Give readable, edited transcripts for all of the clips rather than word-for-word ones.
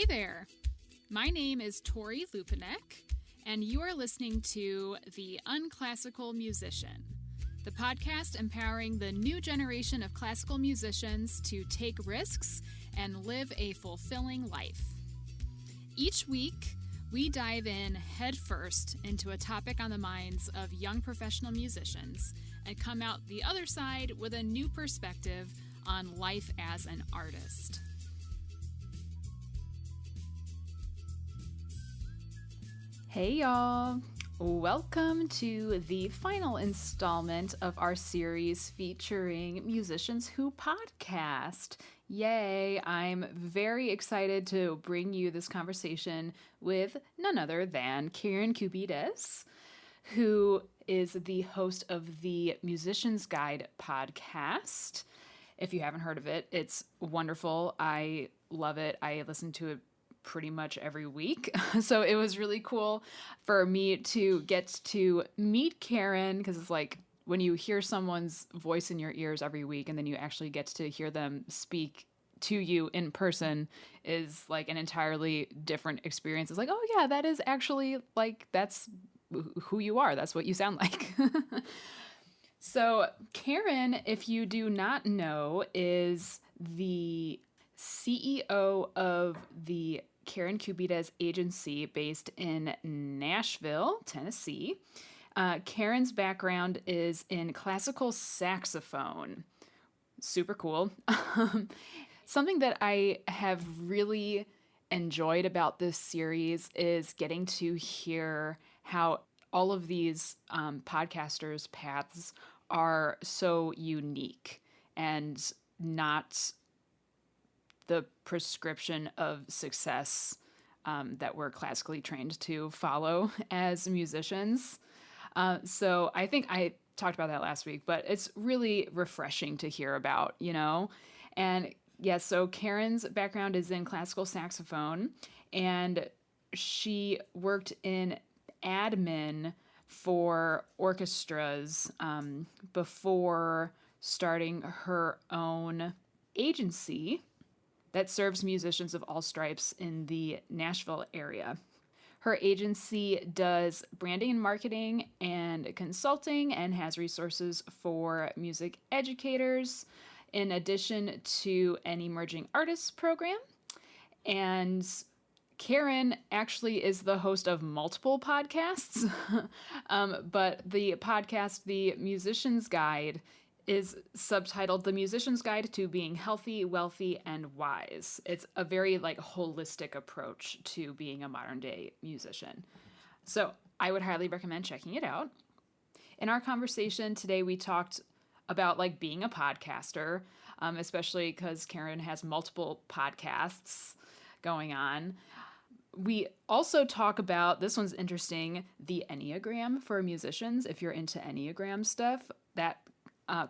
there. My name is Tori Lupinek, and you are listening to The Unclassical Musician, the podcast empowering the new generation of classical musicians to take risks and live a fulfilling life. Each week, we dive in headfirst into a topic on the minds of young professional musicians and come out the other side with a new perspective on life as an artist. Hey y'all! Welcome to the final installment of our series featuring musicians who podcast. Yay! I'm very excited to bring you this conversation with none other than Karen Cubides, who is the host of the Musician's Guide podcast. If you haven't heard of it, it's wonderful. I love it. I listen to it pretty much every week. So it was really cool for me to get to meet Karen, because it's like when you hear someone's voice in your ears every week and then you actually get to hear them speak to you in person is like an entirely different experience. It's like, oh yeah, that is actually like, that's who you are. That's what you sound like. So Karen, if you do not know, is the CEO of the Karen Cubides agency based in Nashville, Tennessee. Karen's background is in classical saxophone. Super cool. Something that I have really enjoyed about this series is getting to hear how all of these podcasters' paths are so unique and not the prescription of success that we're classically trained to follow as musicians. So I think I talked about that last week, but it's really refreshing to hear about, you know? And yeah, so Karen's background is in classical saxophone, and she worked in admin for orchestras before starting her own agency that serves musicians of all stripes in the Nashville area. Her agency does branding and marketing and consulting and has resources for music educators, in addition to an emerging artists program. And Karen actually is the host of multiple podcasts, but the podcast, The Musician's Guide, is subtitled The Musician's Guide to Being Healthy, Wealthy, and Wise. It's a very like holistic approach to being a modern day musician. So I would highly recommend checking it out. In our conversation today, we talked about like being a podcaster, especially because Karen has multiple podcasts going on. We also talk about, this one's interesting, the Enneagram for musicians. If you're into Enneagram stuff, that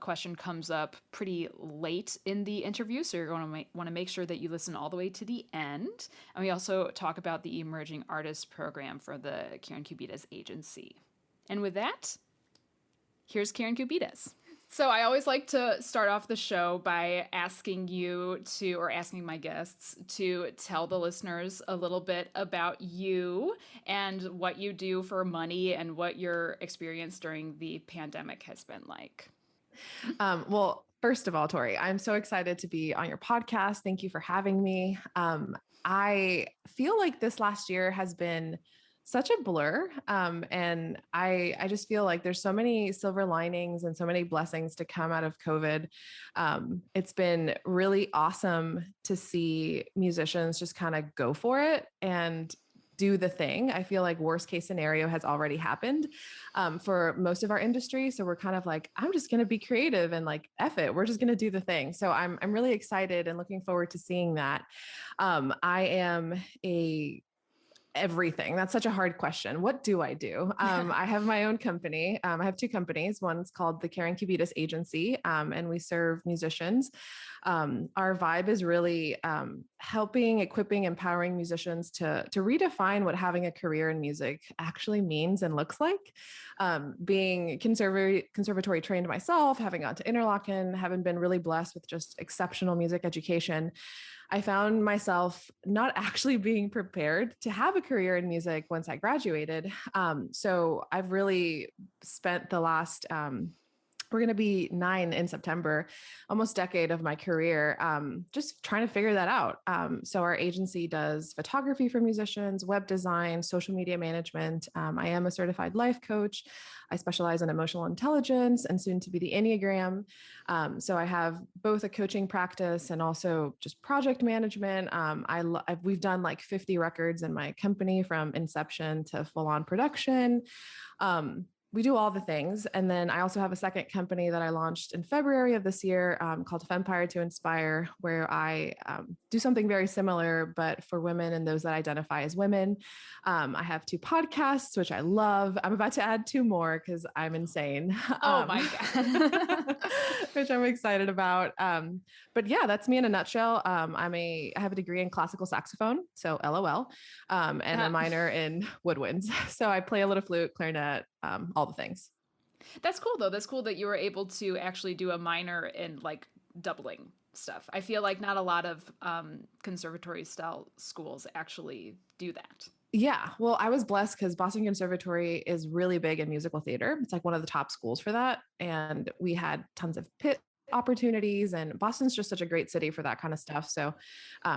question comes up pretty late in the interview, so you're going to want to make sure that you listen all the way to the end. And we also talk about the Emerging Artists Program for the Karen Cubides agency. And with that, here's Karen Cubides. So I always like to start off the show by asking you to, or asking my guests to tell the listeners a little bit about you and what you do for money and what your experience during the pandemic has been like. Well, first of all, Tori, I'm so excited to be on your podcast. Thank you for having me. I feel like this last year has been such a blur. And I just feel like there's so many silver linings and so many blessings to come out of COVID. It's been really awesome to see musicians just kind of go for it and do the thing. I feel like worst case scenario has already happened for most of our industry. So we're kind of like, I'm just going to be creative and like, F it, we're just going to do the thing. So I'm really excited and looking forward to seeing that. I am everything. That's such a hard question. What do I do? I have my own company. I have two companies. One's called the Karen Cubides Agency, and we serve musicians. Our vibe is really helping, equipping, empowering musicians to redefine what having a career in music actually means and looks like. Being conservatory trained myself, having gone to Interlochen, having been really blessed with just exceptional music education, I found myself not actually being prepared to have a career in music once I graduated. So I've really spent the last we're going to be 9 in September, almost decade of my career, just trying to figure that out. So our agency does photography for musicians, web design, social media management. I am a certified life coach. I specialize in emotional intelligence and soon to be the Enneagram. So I have both a coaching practice and also just project management. We've done like 50 records in my company from inception to full on production. We do all the things. And then I also have a second company that I launched in February of this year called Fempire to Inspire, where I do something very similar, but for women and those that identify as women. I have 2 podcasts, which I love. I'm about to add 2 more because I'm insane. Oh my God. Which I'm excited about. But yeah, that's me in a nutshell. I have a degree in classical saxophone, so LOL, and a minor in woodwinds. So I play a little flute, clarinet, all the things. That's cool though. That's cool that you were able to actually do a minor in like doubling stuff. I feel like not a lot of conservatory style schools actually do that. Yeah. Well, I was blessed because Boston Conservatory is really big in musical theater. It's like one of the top schools for that. And we had tons of pit opportunities, and Boston's just such a great city for that kind of stuff. So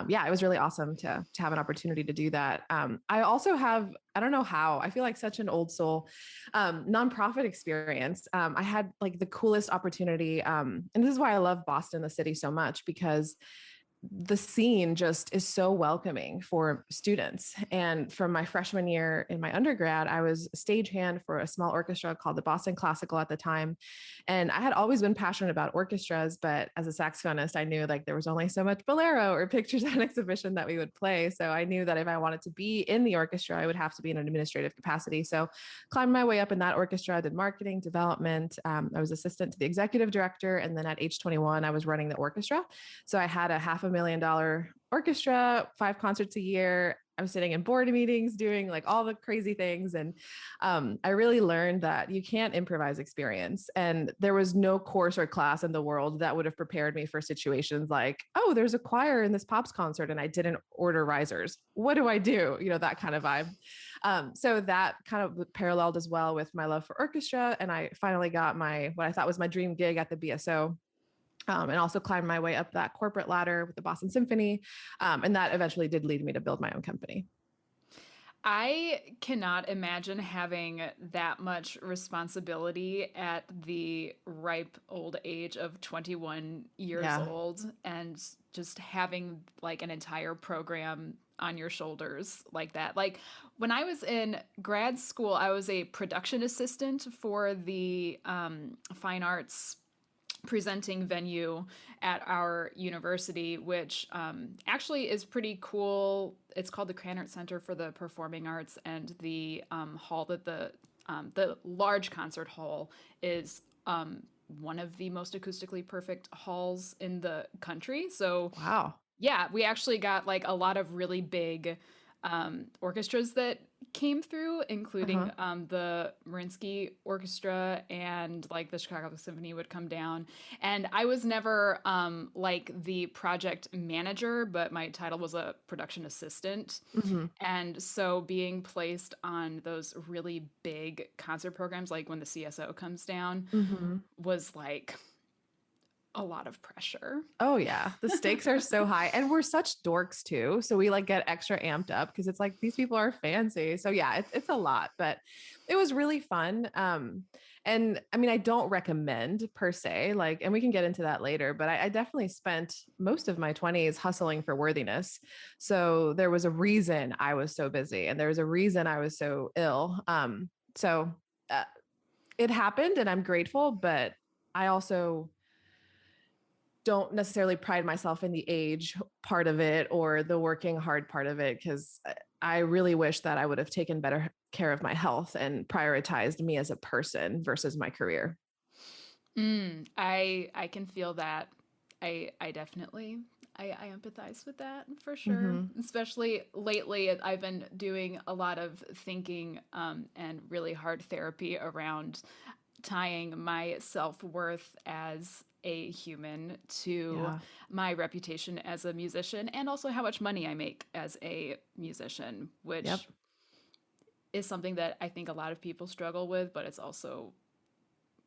yeah, it was really awesome to have an opportunity to do that. I also have, I don't know how, I feel like such an old soul, nonprofit experience. I had like the coolest opportunity. And this is why I love Boston, the city, so much, because the scene just is so welcoming for students. And from my freshman year in my undergrad, I was a stagehand for a small orchestra called the Boston Classical at the time. And I had always been passionate about orchestras, but as a saxophonist, I knew like there was only so much bolero or pictures at an exhibition that we would play. So I knew that if I wanted to be in the orchestra, I would have to be in an administrative capacity. So climbed my way up in that orchestra. I did marketing, development. I was assistant to the executive director. And then at age 21, I was running the orchestra. So I had a $500,000 orchestra, 5 concerts a year. I was sitting in board meetings, doing like all the crazy things. And I really learned that you can't improvise experience. And there was no course or class in the world that would have prepared me for situations like, oh, there's a choir in this Pops concert and I didn't order risers. What do I do? You know, that kind of vibe. So that kind of paralleled as well with my love for orchestra. And I finally got what I thought was my dream gig at the BSO. And also climbed my way up that corporate ladder with the Boston Symphony. And that eventually did lead me to build my own company. I cannot imagine having that much responsibility at the ripe old age of 21 years old and just having like an entire program on your shoulders like that. Like when I was in grad school, I was a production assistant for the fine arts presenting venue at our university, which actually is pretty cool. It's called the Cranert Center for the Performing Arts, and the hall that the large concert hall is one of the most acoustically perfect halls in the country. So wow. Yeah, we actually got like a lot of really big orchestras that came through, including the Mariinsky Orchestra, and like the Chicago Symphony would come down. And I was never like the project manager, but my title was a production assistant. Mm-hmm. And so being placed on those really big concert programs, like when the CSO comes down, was like a lot of pressure. Oh yeah. The stakes are so high, and we're such dorks too. So we like get extra amped up because it's like, these people are fancy. So yeah, it's a lot, but it was really fun. And I mean, I don't recommend per se, like, and we can get into that later, but I definitely spent most of my 20s hustling for worthiness. So there was a reason I was so busy, and there was a reason I was so ill. So it happened, and I'm grateful, but I also don't necessarily pride myself in the age part of it or the working hard part of it, because I really wish that I would have taken better care of my health and prioritized me as a person versus my career. I can feel that. I definitely I empathize with that for sure. Mm-hmm. Especially lately, I've been doing a lot of thinking and really hard therapy around tying my self worth as a human to Yeah. my reputation as a musician and also how much money I make as a musician, Yep. which is something that I think a lot of people struggle with, but it's also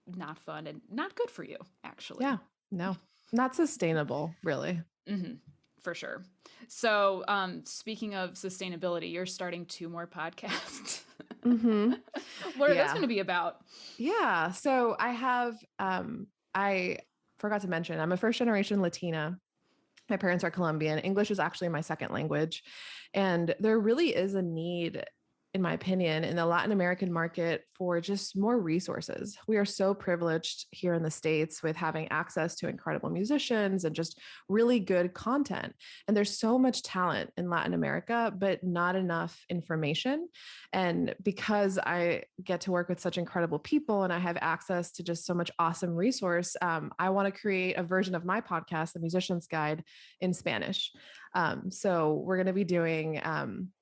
not fun and not good for you, actually. Yeah. No, not sustainable, really. Hmm. For sure. So, speaking of sustainability, you're starting two more podcasts. Mm-hmm. What are those going Yeah. to be about? Yeah. So I forgot to mention, I'm a first generation Latina. My parents are Colombian. English is actually my second language. And there really is a need, in my opinion, in the Latin American market for just more resources. We are so privileged here in the States with having access to incredible musicians and just really good content. And there's so much talent in Latin America, but not enough information. And because I get to work with such incredible people and I have access to just so much awesome resource, I want to create a version of my podcast, The Musician's Guide, in Spanish. So we're going to be doing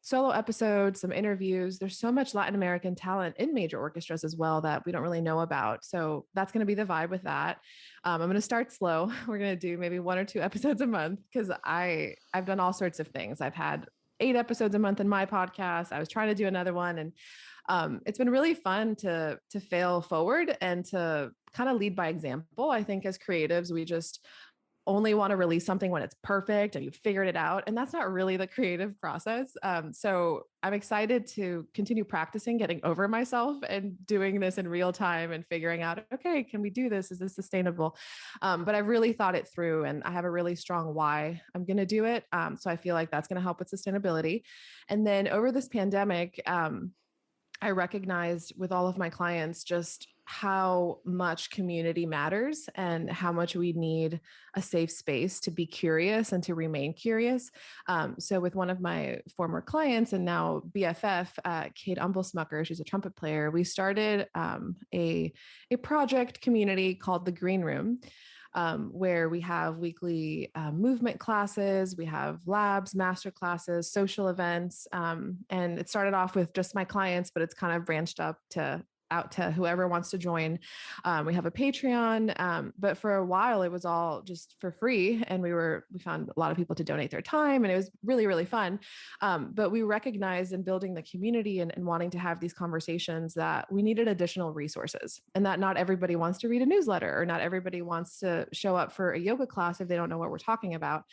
solo episodes, some interviews. There's so much Latin American talent in major orchestras as well that we don't really know about. So that's going to be the vibe with that. I'm going to start slow. We're going to do maybe 1 or 2 episodes a month because I've done all sorts of things. I've had 8 episodes a month in my podcast. I was trying to do another one, and it's been really fun to fail forward and to kind of lead by example. I think as creatives, we just only want to release something when it's perfect and you've figured it out. And that's not really the creative process. So I'm excited to continue practicing getting over myself and doing this in real time and figuring out, okay, can we do this? Is this sustainable? But I've really thought it through and I have a really strong why I'm going to do it. So I feel like that's going to help with sustainability. And then over this pandemic, I recognized with all of my clients just how much community matters and how much we need a safe space to be curious and to remain curious. So, with one of my former clients and now BFF, Kate Umblesmucker, she's a trumpet player, we started a project community called the Green Room, where we have weekly movement classes, we have labs, master classes, social events. And it started off with just my clients, but it's kind of branched up to out to whoever wants to join. We have a Patreon, but for a while it was all just for free, and we found a lot of people to donate their time, and it was really really fun. But we recognized in building the community and wanting to have these conversations that we needed additional resources, and that not everybody wants to read a newsletter, or not everybody wants to show up for a yoga class if they don't know what we're talking about.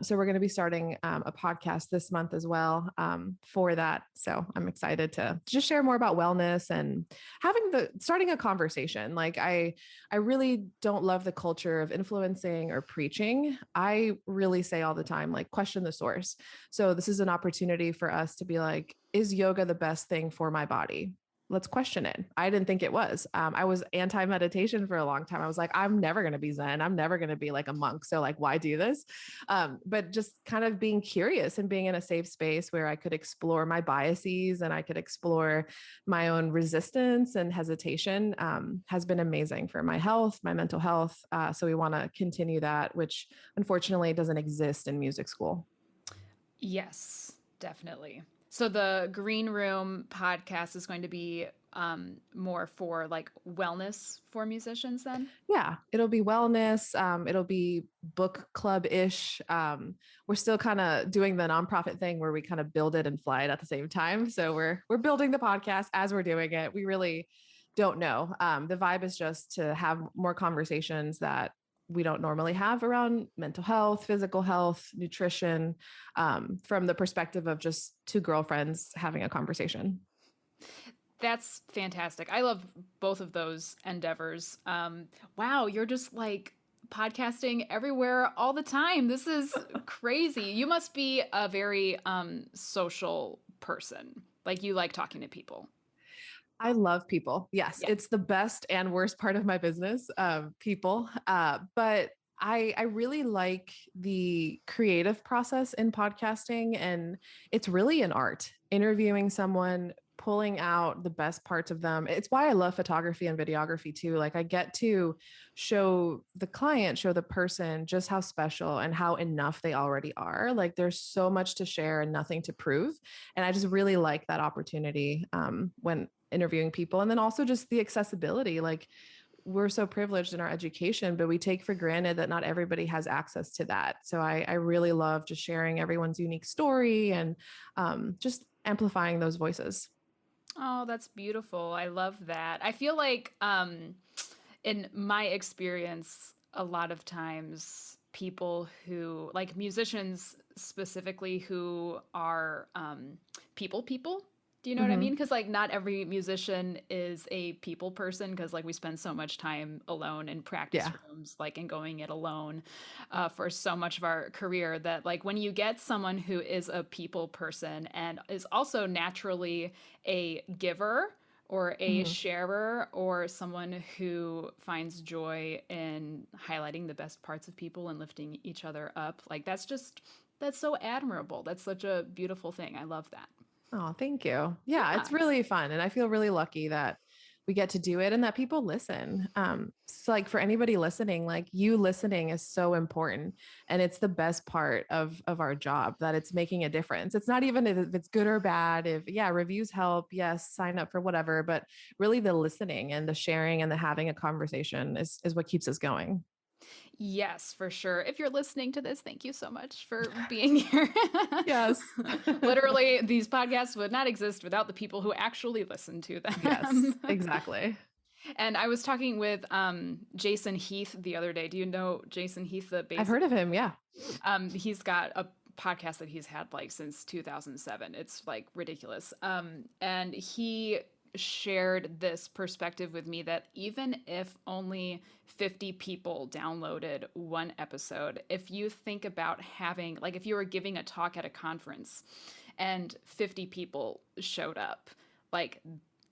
So we're going to be starting a podcast this month as well for that. So I'm excited to just share more about wellness and starting a conversation. Like I really don't love the culture of influencing or preaching. I really say all the time, like, question the source. So this is an opportunity for us to be like, is yoga the best thing for my body? Let's question it. I didn't think it was. I was anti-meditation for a long time. I was like, I'm never going to be Zen. I'm never going to be like a monk. So like, why do this? But just kind of being curious and being in a safe space where I could explore my biases and I could explore my own resistance and hesitation has been amazing for my health, my mental health. So we want to continue that, which unfortunately doesn't exist in music school. Yes, definitely. So the Green Room podcast is going to be more for like wellness for musicians then? Yeah, it'll be wellness. It'll be book club-ish. We're still kind of doing the nonprofit thing where we kind of build it and fly it at the same time. So we're building the podcast as we're doing it. We really don't know. The vibe is just to have more conversations that we don't normally have around mental health, physical health, nutrition, from the perspective of just two girlfriends having a conversation. That's fantastic. I love both of those endeavors. Wow, you're just like podcasting everywhere all the time. This is crazy. You must be a very social person. Like you like talking to people. I love people. Yes, Yeah. it's the best and worst part of my business, people. But I really like the creative process in podcasting, and it's really an art. Interviewing someone pulling out the best parts of them. It's why I love photography and videography too. Like I get to show the client, show the person just how special and how enough they already are. Like there's so much to share and nothing to prove. And I just really like that opportunity when interviewing people. And then also just the accessibility. Like we're so privileged in our education, but we take for granted that not everybody has access to that. So I really love just sharing everyone's unique story and just amplifying those voices. Oh, that's beautiful. I love that. I feel like in my experience, a lot of times people who like musicians specifically who are people, do you know what I Mm-hmm. mean? Because like not every musician is a people person because like we spend so much time alone in practice Yeah. rooms, like and going it alone for so much of our career that like when you get someone who is a people person and is also naturally a giver or a Mm-hmm. sharer or someone who finds joy in highlighting the best parts of people and lifting each other up, like that's so admirable. That's such a beautiful thing. I love that. Oh, thank you. Yeah, Yeah. it's really fun. And I feel really lucky that we get to do it and that people listen. So like for anybody listening, like you listening is so important. And it's the best part of our job that it's making a difference. It's not even if it's good or bad. If yeah, reviews help, yes, sign up for whatever, but really the listening and the sharing and the having a conversation is what keeps us going. Yes, for sure. If you're listening to this, thank you so much for being here. Yes. Literally, these podcasts would not exist without the people who actually listen to Yes, them. exactly. And I was talking with Jason Heath the other day. Do you know Jason Heath, the I've bass? heard of him. Yeah. He's got a podcast that he's had like since 2007. It's like ridiculous. And he shared this perspective with me that even if only 50 people downloaded one episode, if you think about having, like, if you were giving a talk at a conference and 50 people showed up, like,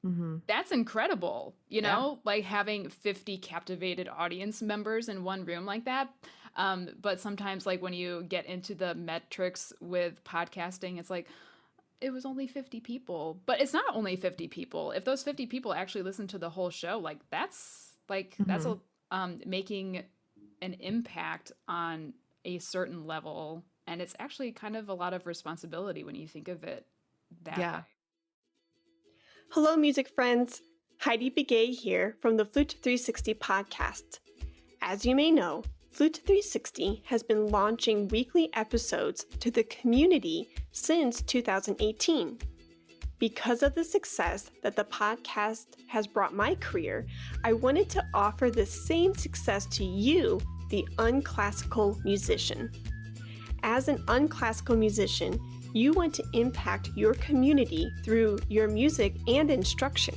Hmm. that's incredible, you Yeah. know, like having 50 captivated audience members in one room like that. But sometimes, like, when you get into the metrics with podcasting, it's like, it was only 50 people, but it's not only 50 people. If those 50 people actually listen to the whole show, that's Hmm. a making an impact on a certain level. And it's actually kind of a lot of responsibility when you think of it that way. Yeah. Hello, music friends. Heidi Begay here from the Flute 360 podcast. As you may know, Flute 360 has been launching weekly episodes to the community since 2018. Because of the success that the podcast has brought my career, I wanted to offer the same success to you, the unclassical musician. As an unclassical musician, you want to impact your community through your music and instruction.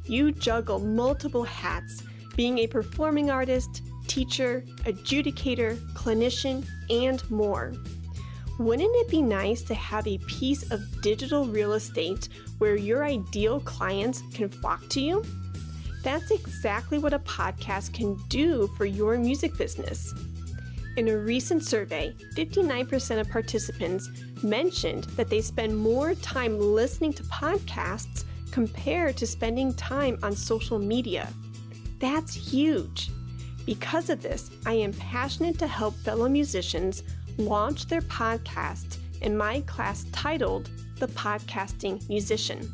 You juggle multiple hats, being a performing artist, teacher, adjudicator, clinician, and more. Wouldn't it be nice to have a piece of digital real estate where your ideal clients can flock to you? That's exactly what a podcast can do for your music business. In a recent survey, 59% of participants mentioned that they spend more time listening to podcasts compared to spending time on social media. That's huge. Because of this, I am passionate to help fellow musicians launch their podcast in my class titled The Podcasting Musician.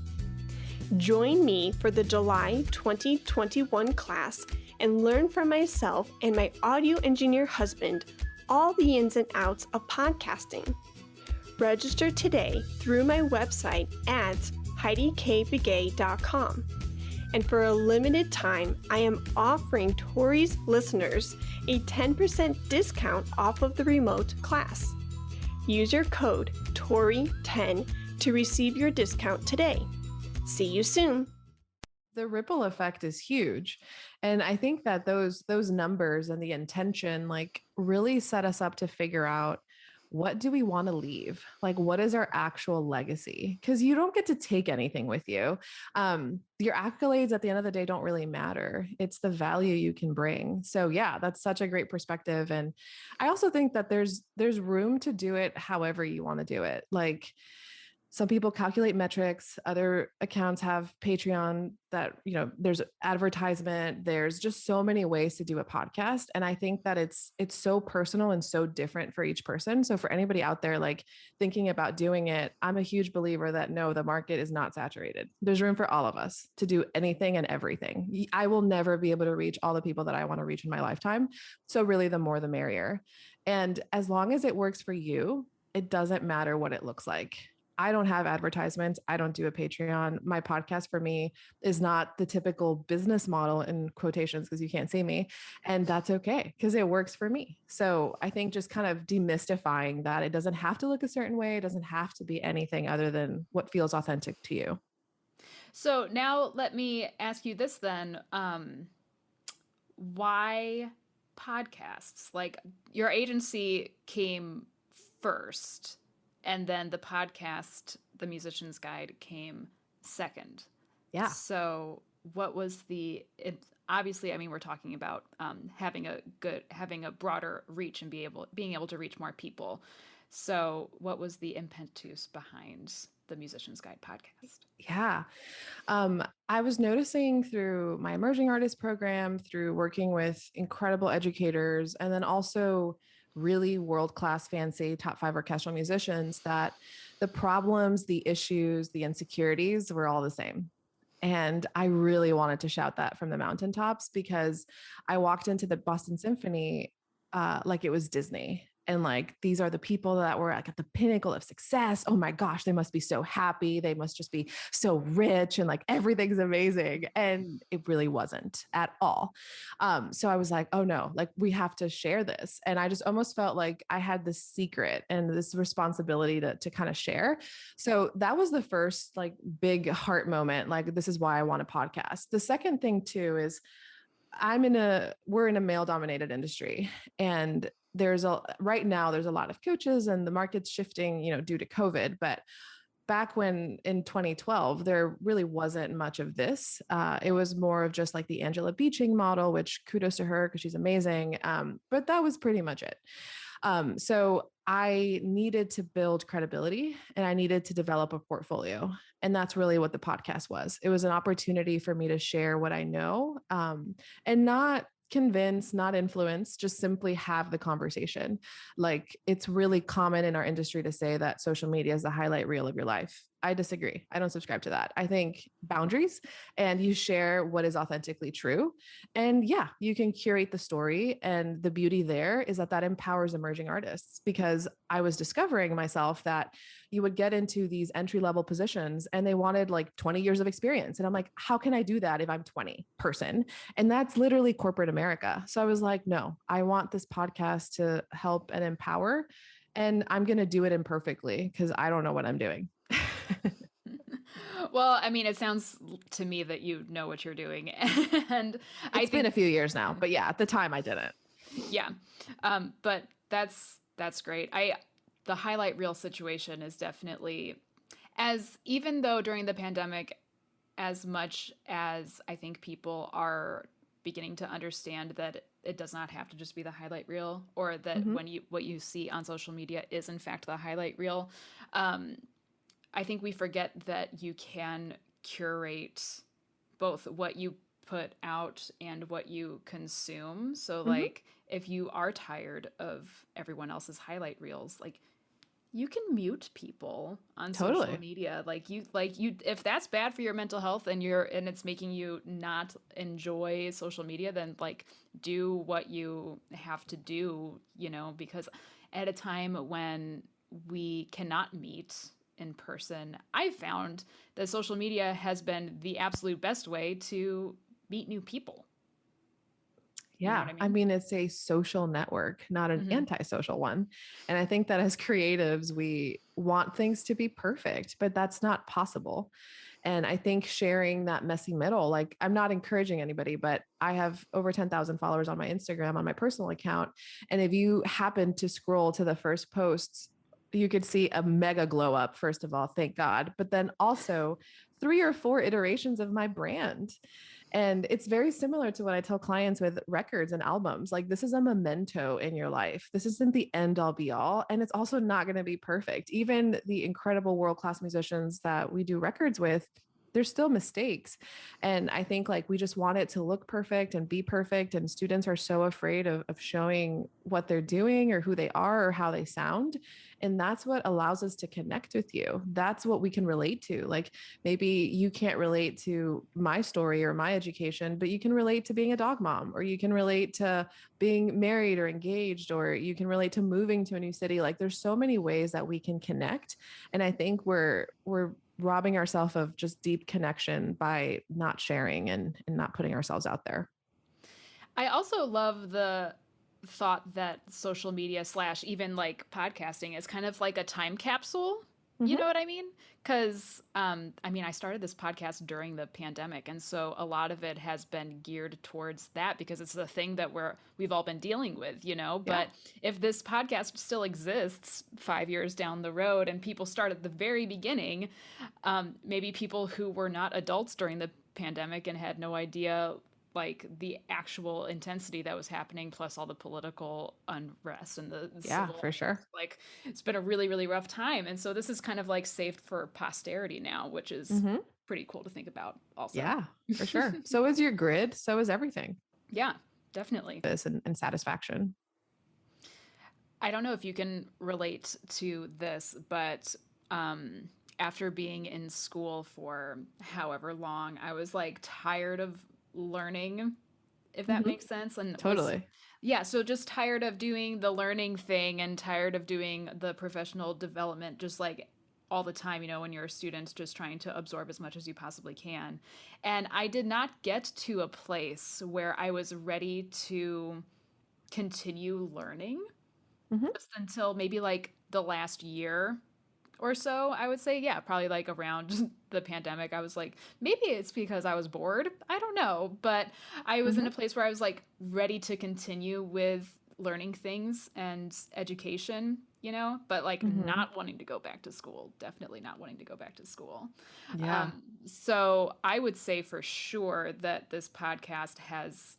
Join me for the July 2021 class and learn from myself and my audio engineer husband all the ins and outs of podcasting. Register today through my website at HeidiKBegay.com. And for a limited time, I am offering Tori's listeners a 10% discount off of the remote class. Use your code TORI10 to receive your discount today. See you soon. The ripple effect is huge. And I think that those numbers and the intention like really set us up to figure out, what do we want to leave? Like, what is our actual legacy? Because you don't get to take anything with you. Your accolades at the end of the day don't really matter. It's the value you can bring. So yeah, that's such a great perspective. And I also think that there's room to do it however you want to do it. Like, some people calculate metrics. Other accounts have Patreon that, there's advertisement. There's just so many ways to do a podcast. And I think that it's so personal and so different for each person. So for anybody out there, like thinking about doing it, I'm a huge believer that no, the market is not saturated. There's room for all of us to do anything and everything. I will never be able to reach all the people that I want to reach in my lifetime. So really the more the merrier. And as long as it works for you, it doesn't matter what it looks like. I don't have advertisements. I don't do a Patreon. My podcast for me is not the typical business model in quotations because you can't see me. And that's okay because it works for me. So I think just kind of demystifying that it doesn't have to look a certain way. It doesn't have to be anything other than what feels authentic to you. So now let me ask you this then. Why podcasts? Like your agency came first. And then the podcast, The Musician's Guide, came second. Yeah. So what was obviously, I mean, we're talking about having a broader reach and being able to reach more people. So what was the impetus behind the Musician's Guide podcast? Yeah. I was noticing through my emerging artist program, through working with incredible educators, and then also really world-class, fancy top 5 orchestral musicians, that the problems, the issues, the insecurities were all the same. And I really wanted to shout that from the mountaintops because I walked into the Boston Symphony like it was Disney. And like, these are the people that were like at the pinnacle of success. Oh my gosh, they must be so happy. They must just be so rich and like everything's amazing. And it really wasn't at all. So I was like, oh no, like we have to share this. And I just almost felt like I had this secret and this responsibility to kind of share. So that was the first like big heart moment. Like, this is why I want a podcast. The second thing too is we're in a male dominated industry, and right now there's a lot of coaches and the market's shifting, due to COVID. But back when in 2012, there really wasn't much of this. It was more of just like the Angela Beeching model, which kudos to her because she's amazing. But that was pretty much it. So I needed to build credibility and I needed to develop a portfolio. And that's really what the podcast was. It was an opportunity for me to share what I know, and not convince, not influence, just simply have the conversation. Like, it's really common in our industry to say that social media is the highlight reel of your life. I disagree. I don't subscribe to that. I think boundaries, and you share what is authentically true. And yeah, you can curate the story. And the beauty there is that empowers emerging artists, because I was discovering myself that you would get into these entry-level positions and they wanted like 20 years of experience. And I'm like, how can I do that if I'm 20 person? And that's literally corporate America. So I was like, no, I want this podcast to help and empower, and I'm going to do it imperfectly because I don't know what I'm doing. Well, I mean, it sounds to me that you know what you're doing. And it's been a few years now, but yeah, at the time I didn't. Yeah. But that's great. The highlight reel situation is definitely, even though during the pandemic, as much as I think people are beginning to understand that it does not have to just be the highlight reel, or that what you see on social media is in fact the highlight reel. I think we forget that you can curate both what you put out and what you consume. So like, if you are tired of everyone else's highlight reels, like, you can mute people on social media. Like you, if that's bad for your mental health and it's making you not enjoy social media, then like, do what you have to do, because at a time when we cannot meet in person, I've found that social media has been the absolute best way to meet new people. Yeah. You know what I mean? It's a social network, not an antisocial one. And I think that as creatives, we want things to be perfect, but that's not possible. And I think sharing that messy middle, like, I'm not encouraging anybody, but I have over 10,000 followers on my Instagram, on my personal account. And if you happen to scroll to the first posts, you could see a mega glow up, first of all, thank God, but then also 3 or 4 iterations of my brand. And it's very similar to what I tell clients with records and albums. Like, this is a memento in your life. This isn't the end all be all. And it's also not going to be perfect. Even the incredible world-class musicians that we do records with, there's still mistakes. And I think like we just want it to look perfect and be perfect. And students are so afraid of showing what they're doing or who they are or how they sound. And that's what allows us to connect with you. That's what we can relate to. Like, maybe you can't relate to my story or my education, but you can relate to being a dog mom, or you can relate to being married or engaged, or you can relate to moving to a new city. Like, there's so many ways that we can connect. And I think we're robbing ourselves of just deep connection by not sharing and not putting ourselves out there. I also love the thought that social media / even like podcasting is kind of like a time capsule. You know what I mean? Because, I mean, I started this podcast during the pandemic. And so a lot of it has been geared towards that because it's the thing that we've all been dealing with, you know? Yeah. But if this podcast still exists 5 years down the road and people start at the very beginning, maybe people who were not adults during the pandemic and had no idea like the actual intensity that was happening, plus all the political unrest and the civil for sure. like it's been a really, really rough time. And so this is kind of like saved for posterity now, which is pretty cool to think about also. Yeah, for sure. So is your grid. So is everything. Yeah, definitely. This and satisfaction. I don't know if you can relate to this, but after being in school for however long, I was like tired of learning, if that makes sense. And Totally. yeah, so just tired of doing the learning thing and tired of doing the professional development just like all the time, you know, when you're a student, just trying to absorb as much as you possibly can. And I did not get to a place where I was ready to continue learning just until maybe like the last year or so. I would say, yeah, probably like around the pandemic. I was like, maybe it's because I was bored. I don't know. But I was in a place where I was like ready to continue with learning things and education, you know, but like not wanting to go back to school, definitely not wanting to go back to school. Yeah. So I would say for sure that this podcast has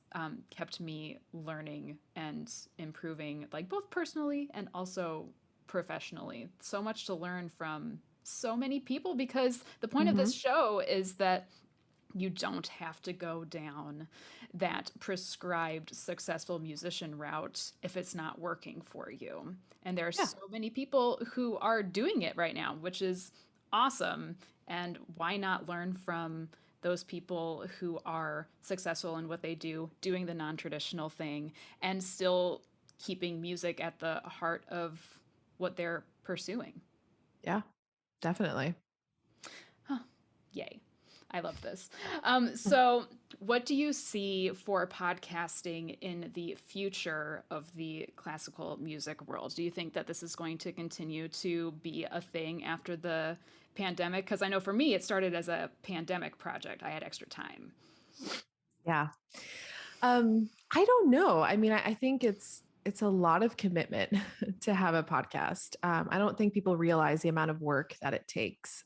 kept me learning and improving, like both personally and also professionally. So much to learn from so many people, because the point of this show is that you don't have to go down that prescribed successful musician route if it's not working for you. And there are so many people who are doing it right now, which is awesome. And why not learn from those people who are successful in what they do, doing the non-traditional thing, and still keeping music at the heart of what they're pursuing. Yeah, definitely. Yay. I love this. So what do you see for podcasting in the future of the classical music world? Do you think that this is going to continue to be a thing after the pandemic? Because I know for me, it started as a pandemic project. I had extra time. Yeah. I don't know. I mean, I think it's a lot of commitment to have a podcast. I don't think people realize the amount of work that it takes.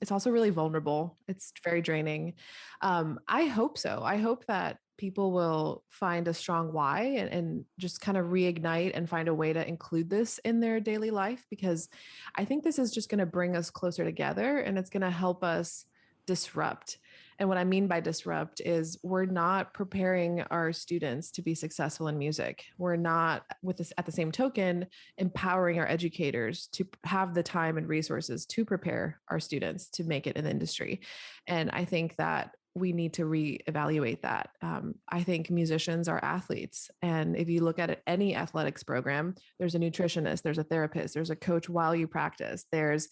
It's also really vulnerable. It's very draining. I hope so. I hope that people will find a strong why and just kind of reignite and find a way to include this in their daily life, because I think this is just going to bring us closer together and it's going to help us disrupt. And what I mean by disrupt is we're not preparing our students to be successful in music. We're not, with this at the same token, empowering our educators to have the time and resources to prepare our students to make it in the industry. And I think that we need to reevaluate that. I think musicians are athletes. And if you look at any athletics program, there's a nutritionist, there's a therapist, there's a coach while you practice, there's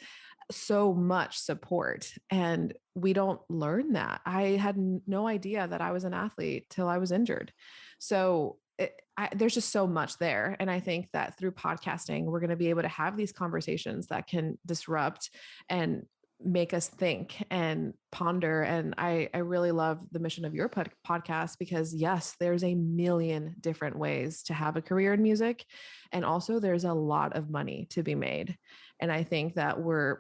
so much support, and we don't learn that. I had no idea that I was an athlete till I was injured. So there's just so much there. And I think that through podcasting, we're going to be able to have these conversations that can disrupt and make us think and ponder. And I really love the mission of your podcast, because yes, there's a million different ways to have a career in music. And also there's a lot of money to be made. And I think that we're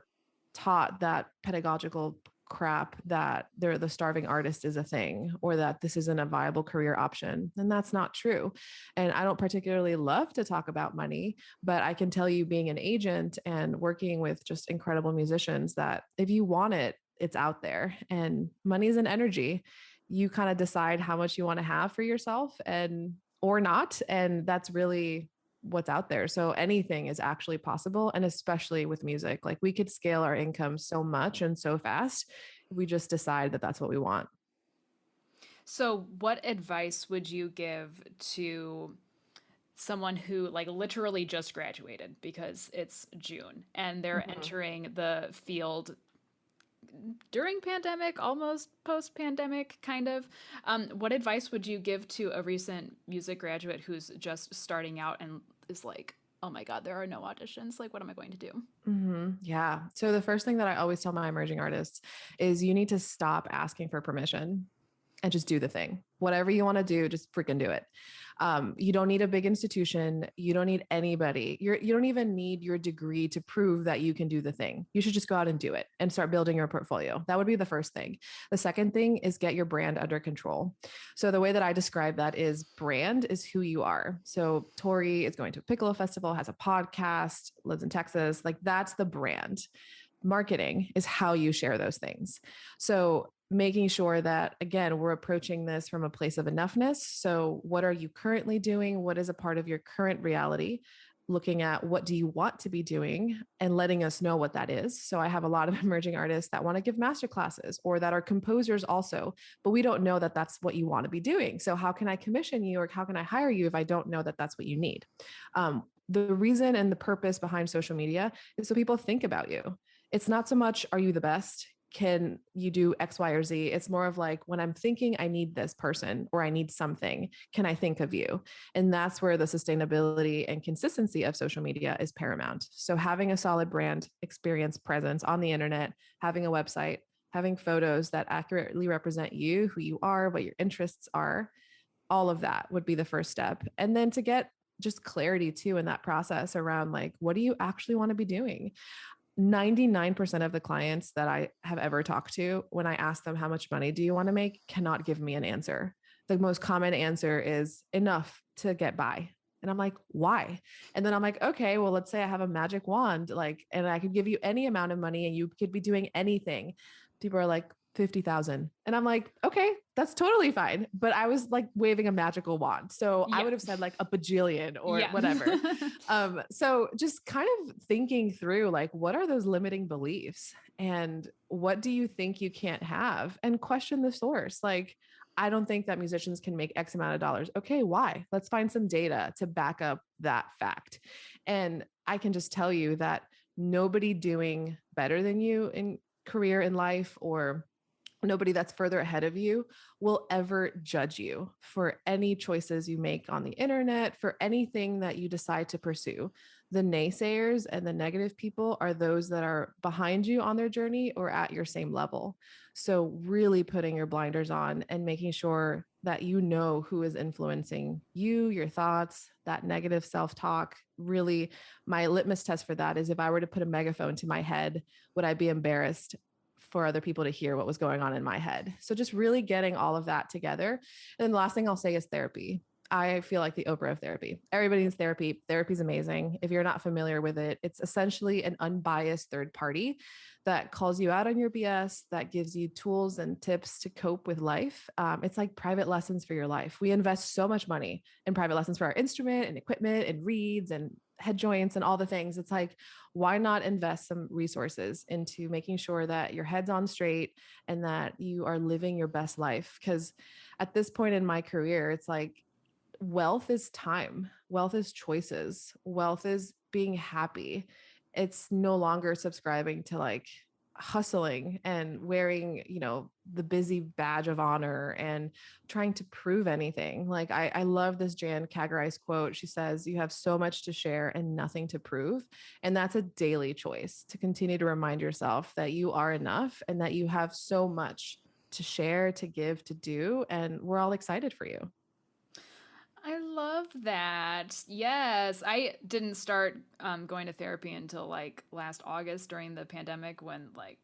taught that pedagogical crap that they're the starving artist is a thing, or that this isn't a viable career option. And that's not true. And I don't particularly love to talk about money, but I can tell you, being an agent and working with just incredible musicians, that if you want it, it's out there. And money is an energy. You kind of decide how much you want to have for yourself and or not. And that's really what's out there. So anything is actually possible. And especially with music, like we could scale our income so much and so fast if we just decide that that's what we want. So what advice would you give to someone who like literally just graduated, because it's June and they're entering the field during pandemic, almost post-pandemic kind of? What advice would you give to a recent music graduate who's just starting out and is like, oh my God, there are no auditions. Like, what am I going to do? Yeah. So the first thing that I always tell my emerging artists is you need to stop asking for permission and just do the thing. Whatever you want to do, just freaking do it. You don't need a big institution. You don't need anybody. You don't even need your degree to prove that you can do the thing. You should just go out and do it and start building your portfolio. That would be the first thing. The second thing is get your brand under control. So the way that I describe that is brand is who you are. So Tori is going to a Piccolo Festival, has a podcast, lives in Texas. Like that's the brand. Marketing is how you share those things. So making sure that, again, we're approaching this from a place of enoughness. So what are you currently doing? What is a part of your current reality? Looking at what do you want to be doing and letting us know what that is. So I have a lot of emerging artists that want to give master classes or that are composers also, but we don't know that that's what you want to be doing. So how can I commission you or how can I hire you if I don't know that that's what you need? The reason and the purpose behind social media is so people think about you. It's not so much, are you the best? Can you do X, Y, or Z? It's more of like, when I'm thinking I need this person or I need something, can I think of you? And that's where the sustainability and consistency of social media is paramount. So having a solid brand experience presence on the internet, having a website, having photos that accurately represent you, who you are, what your interests are, all of that would be the first step. And then to get just clarity too in that process around like, what do you actually want to be doing? 99% of the clients that I have ever talked to, when I ask them how much money do you want to make, cannot give me an answer. The most common answer is enough to get by. And I'm like, why? And then I'm like, okay, well, let's say I have a magic wand, like, and I could give you any amount of money and you could be doing anything. People are like, 50,000. And I'm like, okay, that's totally fine. But I was like waving a magical wand. So I would have said like a bajillion or whatever. So just kind of thinking through like, what are those limiting beliefs and what do you think you can't have, and question the source. Like, I don't think that musicians can make X amount of dollars. Okay, why? Let's find some data to back up that fact. And I can just tell you that nobody doing better than you in career in life, or nobody that's further ahead of you, will ever judge you for any choices you make on the internet, for anything that you decide to pursue. The naysayers and the negative people are those that are behind you on their journey or at your same level. So really putting your blinders on and making sure that you know who is influencing you, your thoughts, that negative self-talk. Really, my litmus test for that is, if I were to put a megaphone to my head, would I be embarrassed for other people to hear what was going on in my head? So just really getting all of that together. And then the last thing I'll say is therapy. I feel like the Oprah of therapy. Everybody needs therapy. Therapy is amazing. If you're not familiar with it, it's essentially an unbiased third party that calls you out on your BS, that gives you tools and tips to cope with life. It's like private lessons for your life. We invest so much money in private lessons for our instrument and equipment and reeds and head joints and all the things. It's like, why not invest some resources into making sure that your head's on straight and that you are living your best life? Because at this point in my career, it's like, wealth is time, wealth is choices, wealth is being happy. It's no longer subscribing to like hustling and wearing, the busy badge of honor and trying to prove anything. Like I love this Jan Kagarice quote. She says, you have so much to share and nothing to prove. And that's a daily choice to continue to remind yourself that you are enough and that you have so much to share, to give, to do. And we're all excited for you. I love that. Yes. I didn't start going to therapy until like last August during the pandemic, when like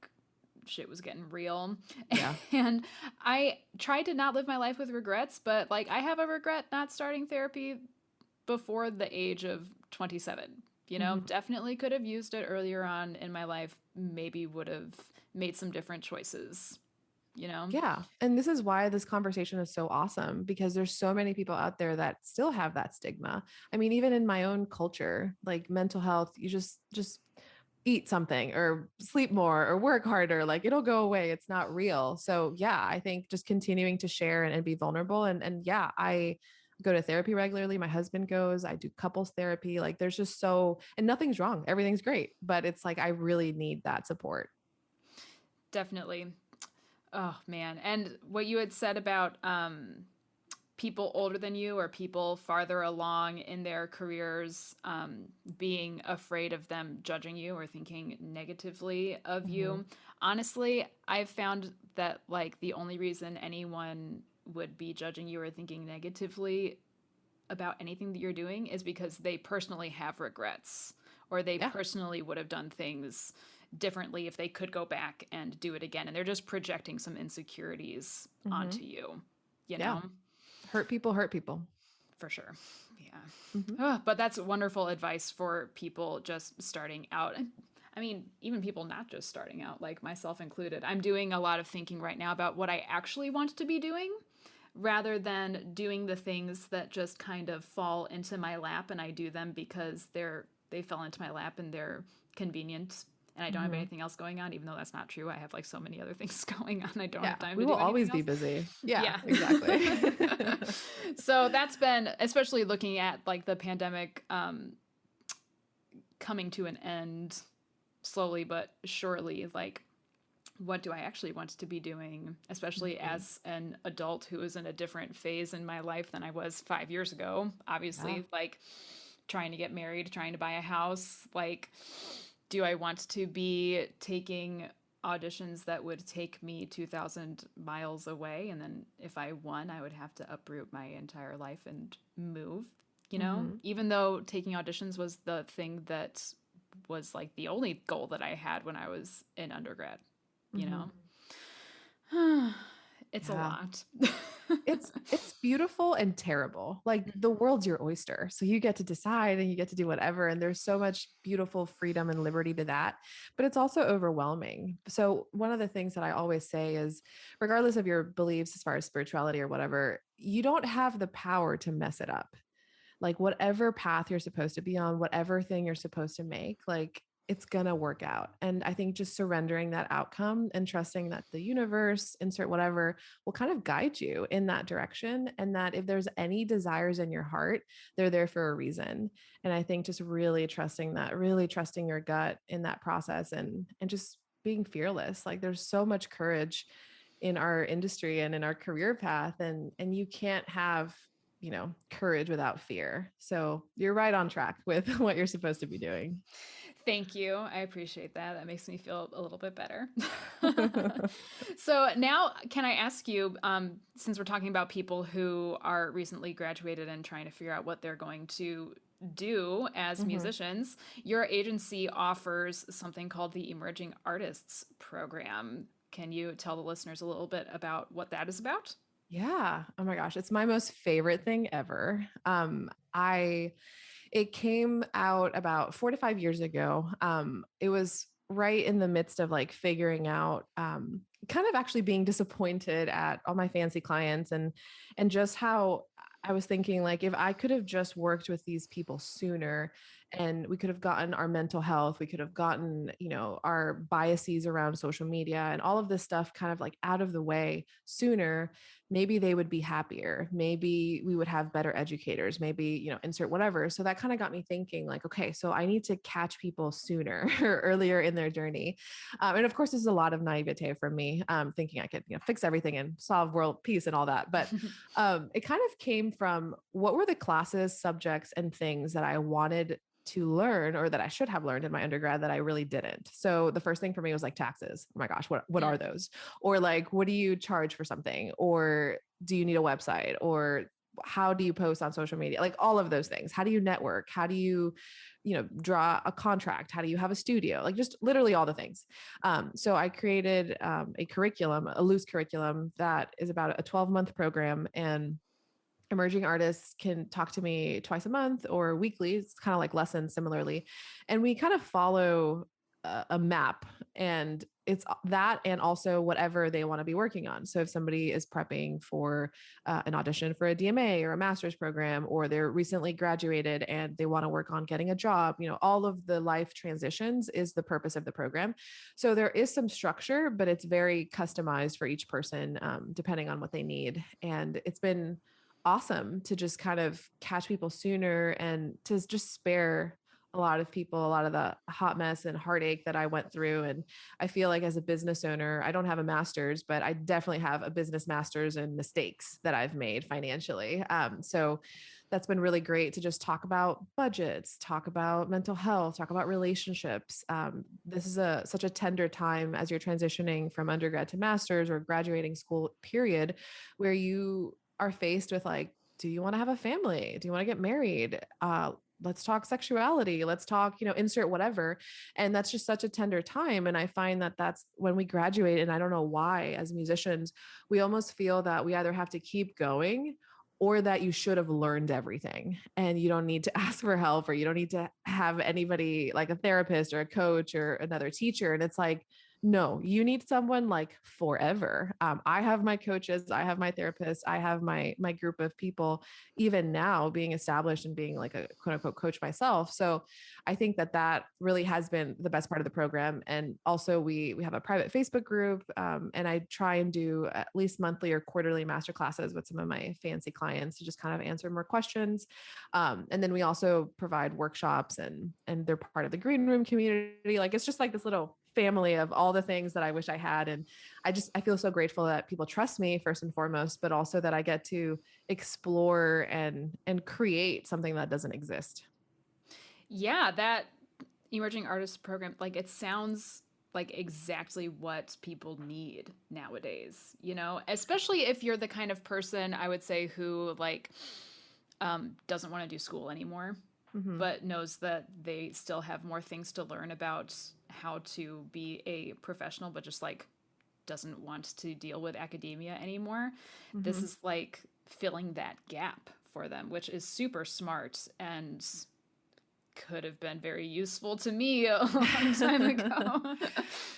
shit was getting real. Yeah. And I tried to not live my life with regrets, but like I have a regret not starting therapy before the age of 27. Definitely could have used it earlier on in my life, maybe would have made some different choices. Yeah. And this is why this conversation is so awesome, because there's so many people out there that still have that stigma. I mean, even in my own culture, like mental health, you just eat something or sleep more or work harder, like it'll go away. It's not real. So yeah, I think just continuing to share and be vulnerable. And yeah, I go to therapy regularly. My husband goes, I do couples therapy. Like there's just and nothing's wrong. Everything's great. But it's like, I really need that support. Definitely. Oh man. And what you had said about people older than you or people farther along in their careers being afraid of them judging you or thinking negatively of you. Honestly, I've found that like the only reason anyone would be judging you or thinking negatively about anything that you're doing is because they personally have regrets or they Yeah. personally would have done things differently if they could go back and do it again. And they're just projecting some insecurities onto you, you Yeah. know? Hurt people hurt people. For sure. Yeah. But that's wonderful advice for people just starting out. I mean, even people not just starting out, like myself included. I'm doing a lot of thinking right now about what I actually want to be doing rather than doing the things that just kind of fall into my lap and I do them because they fell into my lap and they're convenient and I don't have anything else going on, even though that's not true. I have like so many other things going on. I don't have time to do anything else. We will always be busy. Yeah. Exactly. So that's been, especially looking at like the pandemic coming to an end slowly but surely, like what do I actually want to be doing, especially as an adult who is in a different phase in my life than I was 5 years ago. Obviously, like trying to get married, trying to buy a house, like do I want to be taking auditions that would take me 2,000 miles away? And then if I won, I would have to uproot my entire life and move, even though taking auditions was the thing that was like the only goal that I had when I was in undergrad, you know? It's a lot. It's beautiful and terrible. Like the world's your oyster. So you get to decide and you get to do whatever. And there's so much beautiful freedom and liberty to that, but it's also overwhelming. So one of the things that I always say is, regardless of your beliefs as far as spirituality or whatever, you don't have the power to mess it up. Like whatever path you're supposed to be on, whatever thing you're supposed to make, like it's going to work out. And I think just surrendering that outcome and trusting that the universe, insert whatever, will kind of guide you in that direction. And that if there's any desires in your heart, they're there for a reason. And I think just really trusting that, really trusting your gut in that process and just being fearless. Like there's so much courage in our industry and in our career path. And you can't have courage without fear. So you're right on track with what you're supposed to be doing. Thank you. I appreciate that. That makes me feel a little bit better. So now can I ask you, since we're talking about people who are recently graduated and trying to figure out what they're going to do as musicians, your agency offers something called the Emerging Artists Program. Can you tell the listeners a little bit about what that is about? Yeah. Oh my gosh. It's my most favorite thing ever. It came out about 4 to 5 years ago. It was right in the midst of like figuring out, kind of actually being disappointed at all my fancy clients and just how I was thinking like, if I could have just worked with these people sooner and we could have gotten our mental health, we could have gotten, our biases around social media and all of this stuff kind of like out of the way sooner, maybe they would be happier. Maybe we would have better educators, maybe, insert whatever. So that kind of got me thinking like, okay, so I need to catch people sooner or earlier in their journey. And of course, there's a lot of naivete from me, thinking I could, fix everything and solve world peace and all that. But it kind of came from what were the classes, subjects, and things that I wanted to learn or that I should have learned in my undergrad that I really didn't. So the first thing for me was like taxes. Oh my gosh, what are those? Or like, what do you charge for something? Or do you need a website? Or how do you post on social media? Like all of those things. How do you network? How do you, draw a contract? How do you have a studio? Like just literally all the things. So I created a curriculum, a loose curriculum that is about a 12-month program, and emerging artists can talk to me twice a month or weekly. It's kind of like lessons similarly. And we kind of follow a map, and it's that and also whatever they want to be working on. So if somebody is prepping for an audition for a DMA or a master's program, or they're recently graduated and they want to work on getting a job, all of the life transitions is the purpose of the program. So there is some structure, but it's very customized for each person, depending on what they need. And it's been awesome to just kind of catch people sooner and to just spare a lot of people a lot of the hot mess and heartache that I went through. And I feel like as a business owner, I don't have a master's, but I definitely have a business master's in mistakes that I've made financially. So that's been really great to just talk about budgets, talk about mental health, talk about relationships. This is such a tender time as you're transitioning from undergrad to master's or graduating school period, where you are faced with like, do you want to have a family? Do you want to get married? Let's talk sexuality. Let's talk, insert whatever. And that's just such a tender time. And I find that that's when we graduate. And I don't know why, as musicians, we almost feel that we either have to keep going or that you should have learned everything and you don't need to ask for help, or you don't need to have anybody like a therapist or a coach or another teacher. And it's like, no, you need someone like forever. I have my coaches, I have my therapists, I have my group of people, even now being established and being like a quote unquote coach myself. So I think that really has been the best part of the program. And also we have a private Facebook group, and I try and do at least monthly or quarterly master classes with some of my fancy clients to just kind of answer more questions. And then we also provide workshops, and they're part of the green room community. Like it's just like this little family of all the things that I wish I had. And I feel so grateful that people trust me first and foremost, but also that I get to explore and create something that doesn't exist. Yeah, that emerging artist program, like it sounds like exactly what people need nowadays, especially if you're the kind of person, I would say, who like doesn't want to do school anymore, but knows that they still have more things to learn about how to be a professional, but just like doesn't want to deal with academia anymore. This is like filling that gap for them, which is super smart and could have been very useful to me a long time ago.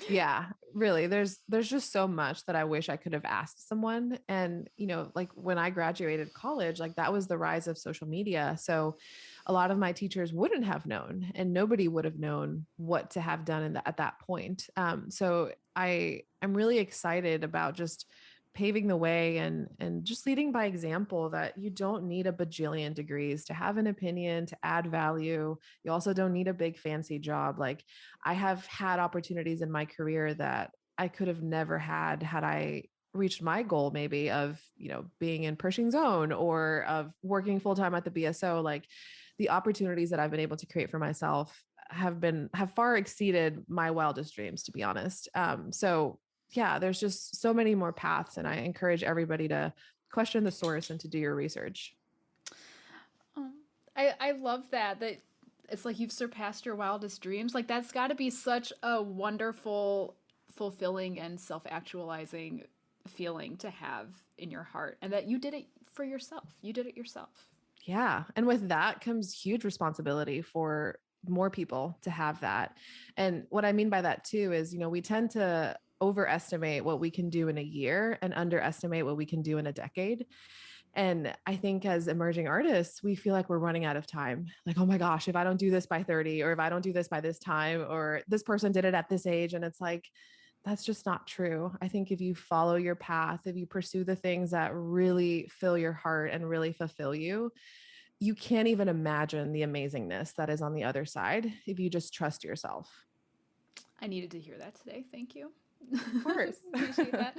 Yeah, really. There's just so much that I wish I could have asked someone. And, like when I graduated college, like that was the rise of social media. So a lot of my teachers wouldn't have known, and nobody would have known what to have done at that point. So I'm really excited about just paving the way and just leading by example, that you don't need a bajillion degrees to have an opinion, to add value. You also don't need a big fancy job. Like I have had opportunities in my career that I could have never had I reached my goal, maybe of, being in Pershing Zone or of working full-time at the BSO. Like the opportunities that I've been able to create for myself have far exceeded my wildest dreams, to be honest. So yeah, there's just so many more paths, and I encourage everybody to question the source and to do your research. I love that it's like you've surpassed your wildest dreams. Like that's got to be such a wonderful, fulfilling, and self-actualizing feeling to have in your heart, and that you did it for yourself. You did it yourself. Yeah. And with that comes huge responsibility for more people to have that. And what I mean by that too is, we tend to overestimate what we can do in a year and underestimate what we can do in a decade. And I think as emerging artists, we feel like we're running out of time. Like, oh my gosh, if I don't do this by 30, or if I don't do this by this time, or this person did it at this age. And it's like, that's just not true. I think if you follow your path, if you pursue the things that really fill your heart and really fulfill you, you can't even imagine the amazingness that is on the other side if you just trust yourself. I needed to hear that today. Thank you. Of course. Appreciate that.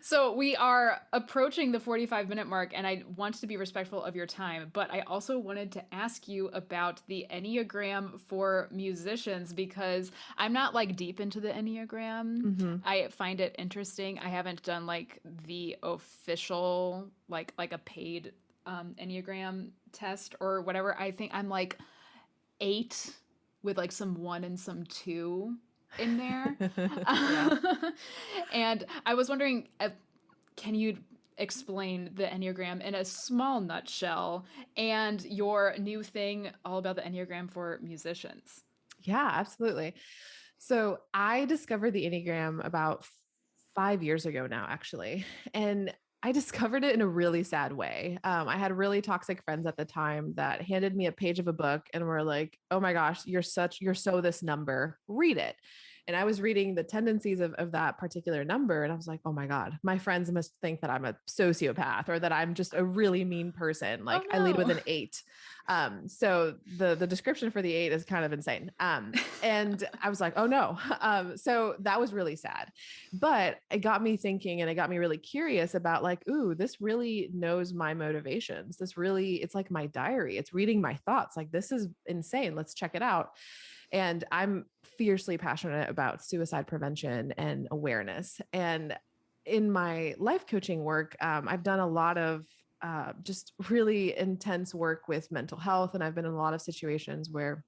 So we are approaching the 45-minute mark, and I want to be respectful of your time, but I also wanted to ask you about the Enneagram for musicians, because I'm not like deep into the Enneagram. I find it interesting. I haven't done like the official, like a paid Enneagram test or whatever, I think I'm like 8 with like some 1 and some 2 in there. Yeah. And I was wondering, can you explain the Enneagram in a small nutshell and your new thing all about the Enneagram for musicians? Yeah, absolutely. So I discovered the Enneagram about 5 years ago now, actually. And I discovered it in a really sad way. I had really toxic friends at the time that handed me a page of a book and were like, oh my gosh, you're so this number, read it. And I was reading the tendencies of that particular number. And I was like, oh my God, my friends must think that I'm a sociopath or that I'm just a really mean person. Like Oh I lead with no. an 8. So the description for the 8 is kind of insane. And I was like, oh no. So that was really sad, but it got me thinking and it got me really curious about like, ooh, this really knows my motivations. It's like my diary. It's reading my thoughts. Like, this is insane. Let's check it out. And I'm fiercely passionate about suicide prevention and awareness. And in my life coaching work, I've done a lot of just really intense work with mental health. And I've been in a lot of situations where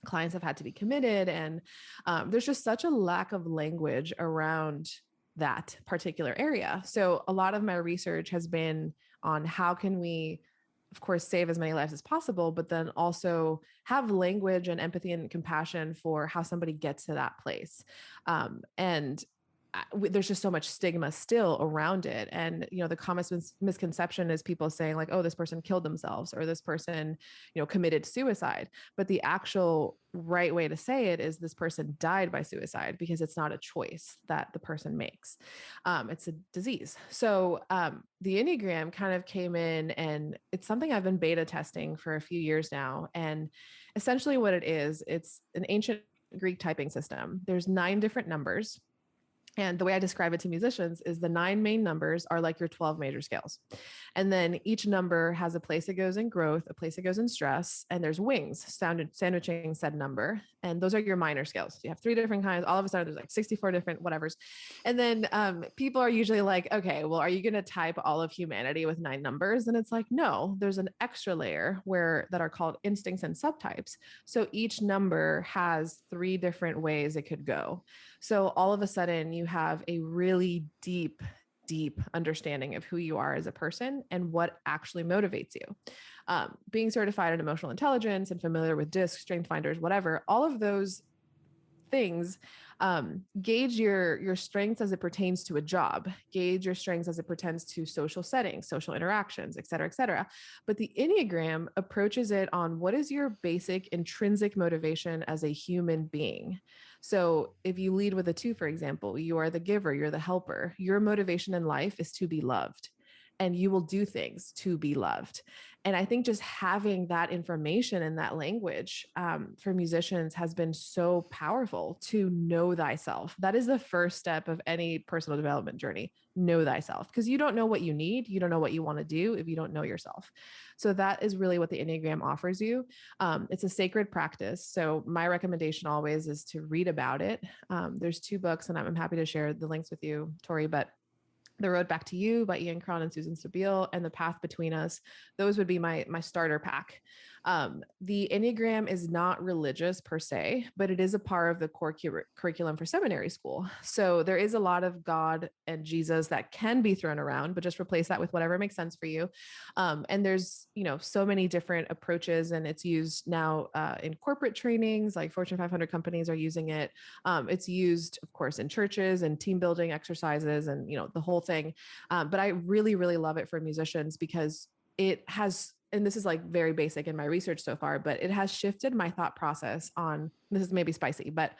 clients have had to be committed. And there's just such a lack of language around that particular area. So a lot of my research has been on how can we, of course, save as many lives as possible, but then also have language and empathy and compassion for how somebody gets to that place. And there's just so much stigma still around it. And, the common misconception is people saying like, oh, this person killed themselves or this person, committed suicide. But the actual right way to say it is this person died by suicide because it's not a choice that the person makes. It's a disease. So the Enneagram kind of came in and it's something I've been beta testing for a few years now. And essentially what it is, it's an ancient Greek typing system. There's 9 different numbers. And the way I describe it to musicians is the 9 main numbers are like your 12 major scales. And then each number has a place it goes in growth, a place it goes in stress, and there's wings sandwiching said number. And those are your minor scales. You have 3 different kinds. All of a sudden, there's like 64 different whatevers. And then people are usually like, okay, well, are you going to type all of humanity with 9 numbers? And it's like, no, there's an extra layer that are called instincts and subtypes. So each number has 3 different ways it could go. So all of a sudden you have a really deep understanding of who you are as a person and what actually motivates you. Being certified in emotional intelligence and familiar with DISC, strength finders, whatever, all of those things gauge your strengths as it pertains to a job, gauge your strengths as it pertains to social settings, social interactions, et cetera, et cetera. But the Enneagram approaches it on what is your basic intrinsic motivation as a human being. So if you lead with a 2, for example, you are the giver, you're the helper. Your motivation in life is to be loved. And you will do things to be loved. And I think just having that information and that language for musicians has been so powerful to know thyself. That is the first step of any personal development journey. Know thyself, because you don't know what you need. You don't know what you want to do if you don't know yourself. So that is really what the Enneagram offers you. It's a sacred practice. So my recommendation always is to read about it. There's 2 books, and I'm happy to share the links with you, Tori, but The Road Back to You by Ian Cron and Susan Stabile, and The Path Between Us. Those would be my starter pack. The Enneagram is not religious per se, but it is a part of the core curriculum for seminary school. So there is a lot of God and Jesus that can be thrown around, but just replace that with whatever makes sense for you. And there's, so many different approaches, and it's used now in corporate trainings, like Fortune 500 companies are using it. It's used, of course, in churches and team building exercises and, the whole thing. But I really, really love it for musicians because it has, and this is like very basic in my research so far, but it has shifted my thought process on, this is maybe spicy, but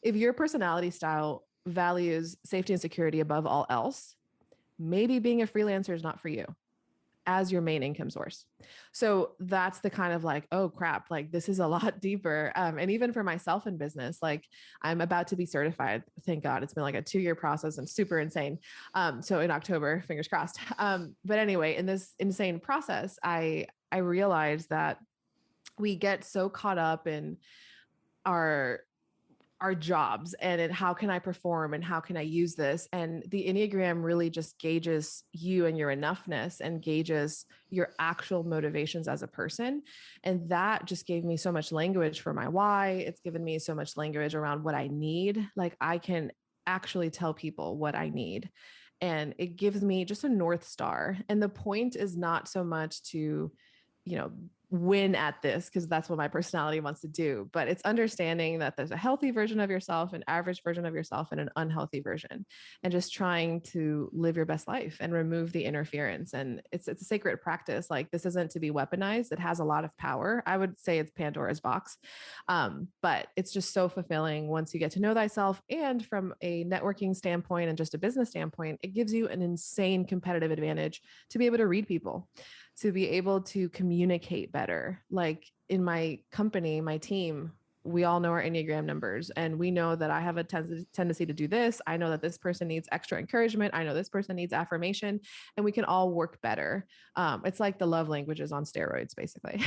if your personality style values safety and security above all else, maybe being a freelancer is not for you as your main income source. So that's the kind of like, oh crap, like this is a lot deeper. And even for myself in business, like I'm about to be certified. Thank God. It's been like a 2-year process and super insane. So in October, fingers crossed. But anyway, in this insane process, I realized that we get so caught up in our our jobs and how can I perform and how can I use this? And the Enneagram really just gauges you and your enoughness and gauges your actual motivations as a person. And that just gave me so much language for my why. It's given me so much language around what I need. Like I can actually tell people what I need. And it gives me just a North Star. And the point is not so much to, win at this, because that's what my personality wants to do. But it's understanding that there's a healthy version of yourself, an average version of yourself, and an unhealthy version, and just trying to live your best life and remove the interference. And it's a sacred practice. Like this isn't to be weaponized. It has a lot of power. I would say it's Pandora's box. But it's just so fulfilling once you get to know thyself. And from a networking standpoint and just a business standpoint, it gives you an insane competitive advantage to be able to read people, to be able to communicate better. Like in my company, my team, we all know our Enneagram numbers, and we know that I have a tendency to do this. I know that this person needs extra encouragement. I know this person needs affirmation, and we can all work better. It's like the love languages on steroids, basically.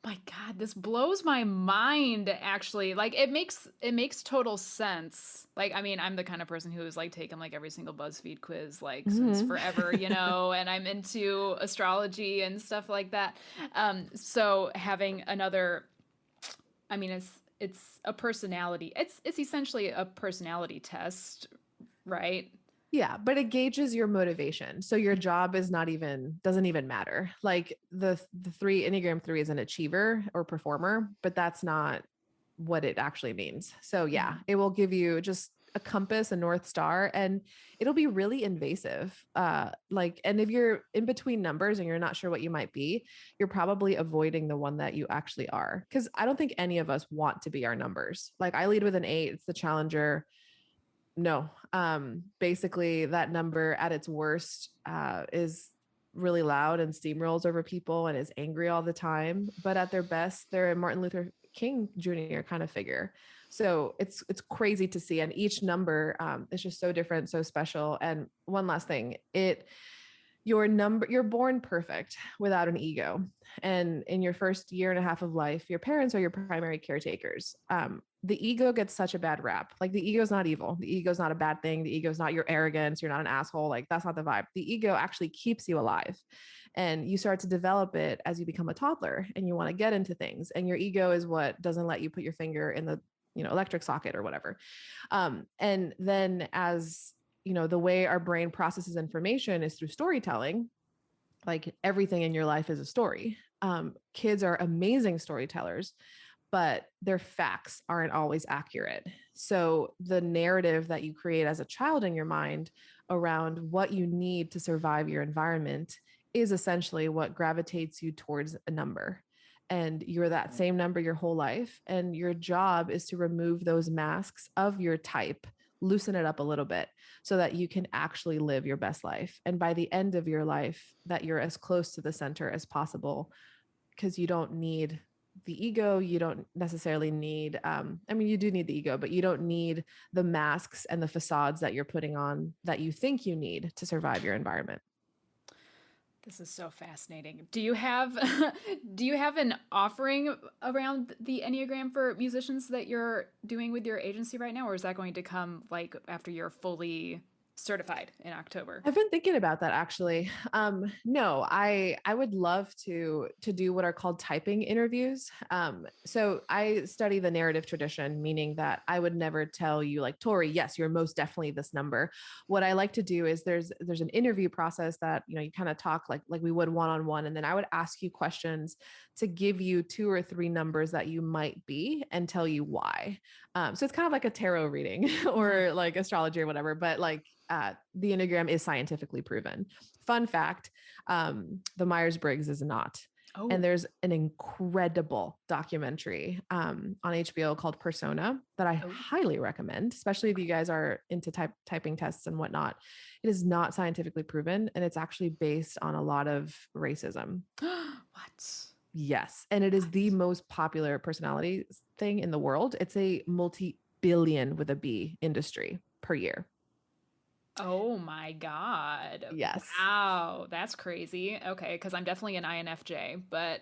My God, this blows my mind, actually. Like it makes total sense. Like, I mean, I'm the kind of person who's like taken like every single BuzzFeed quiz like since forever, and I'm into astrology and stuff like that. So having another, I mean, it's a personality. It's essentially a personality test, right? Yeah, but it gauges your motivation. So your job doesn't even matter. Like the Enneagram 3 is an achiever or performer, but that's not what it actually means. So yeah, it will give you just a compass, a North Star, and it'll be really invasive. And if you're in between numbers and you're not sure what you might be, you're probably avoiding the one that you actually are. Because I don't think any of us want to be our numbers. Like I lead with an 8, it's the challenger. No, basically that number at its worst is really loud and steamrolls over people and is angry all the time. But at their best, they're a Martin Luther King Jr. kind of figure. So it's crazy to see. And each number is just so different, so special. And one last thing, you're born perfect without an ego. And in your first year and a half of life, your parents are your primary caretakers. The ego gets such a bad rap. Like the ego is not evil. The ego is not a bad thing. The ego is not your arrogance. You're not an asshole. Like that's not the vibe. The ego actually keeps you alive. And you start to develop it as you become a toddler and you want to get into things. And your ego is what doesn't let you put your finger in the, electric socket or whatever. And then as the way our brain processes information is through storytelling. Like everything in your life is a story. Kids are amazing storytellers, but their facts aren't always accurate. So the narrative that you create as a child in your mind around what you need to survive your environment is essentially what gravitates you towards a number. And you're that same number your whole life. And your job is to remove those masks of your type, loosen it up a little bit so that you can actually live your best life. And by the end of your life, that you're as close to the center as possible, because you don't need the ego. You don't necessarily need, you do need the ego, but you don't need the masks and the facades that you're putting on that you think you need to survive your environment. This is so fascinating. Do you have an offering around the Enneagram for musicians that you're doing with your agency right now, or is that going to come like after you're fully certified in October? I've been thinking about that actually. No, I would love to do what are called typing interviews. So I study the narrative tradition, meaning that I would never tell you like, Tori, yes, you're most definitely this number. What I like to do is there's an interview process that, you kind of talk like we would one-on-one. And then I would ask you questions to give you 2 or 3 numbers that you might be and tell you why. So it's kind of like a tarot reading or like astrology or whatever, but like the Enneagram is scientifically proven. Fun fact, the Myers-Briggs is not. Oh. And there's an incredible documentary on HBO called Persona that I highly recommend, especially if you guys are into typing tests and whatnot. It is not scientifically proven, and it's actually based on a lot of racism. What? Yes. And it is the most popular personality thing in the world. It's a multi-billion with a B industry per year. Oh my God. Yes. Wow. That's crazy. Okay. Cause I'm definitely an INFJ, but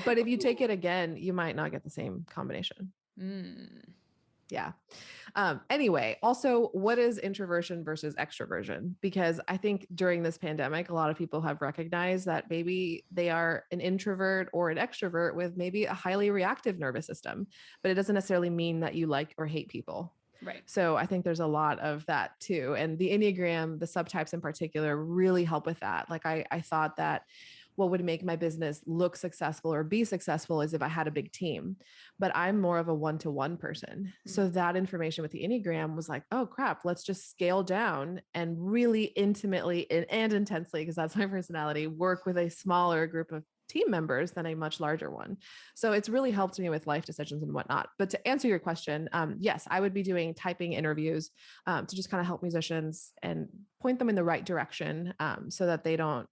but if you take it again, you might not get the same combination. Yeah. Anyway, also, what is introversion versus extroversion? Because I think during this pandemic, a lot of people have recognized that maybe they are an introvert or an extrovert with maybe a highly reactive nervous system, but it doesn't necessarily mean that you like or hate people. Right. So I think there's a lot of that too. And the Enneagram, the subtypes in particular, really help with that. Like I thought that what would make my business look successful or be successful is if I had a big team, but I'm more of a one-to-one person. So that information with the Enneagram was like, oh crap, let's just scale down and really intimately and intensely, because that's my personality, work with a smaller group of team members than a much larger one. So it's really helped me with life decisions and whatnot. But to answer your question, yes, I would be doing typing interviews to just kind of help musicians and point them in the right direction so that they don't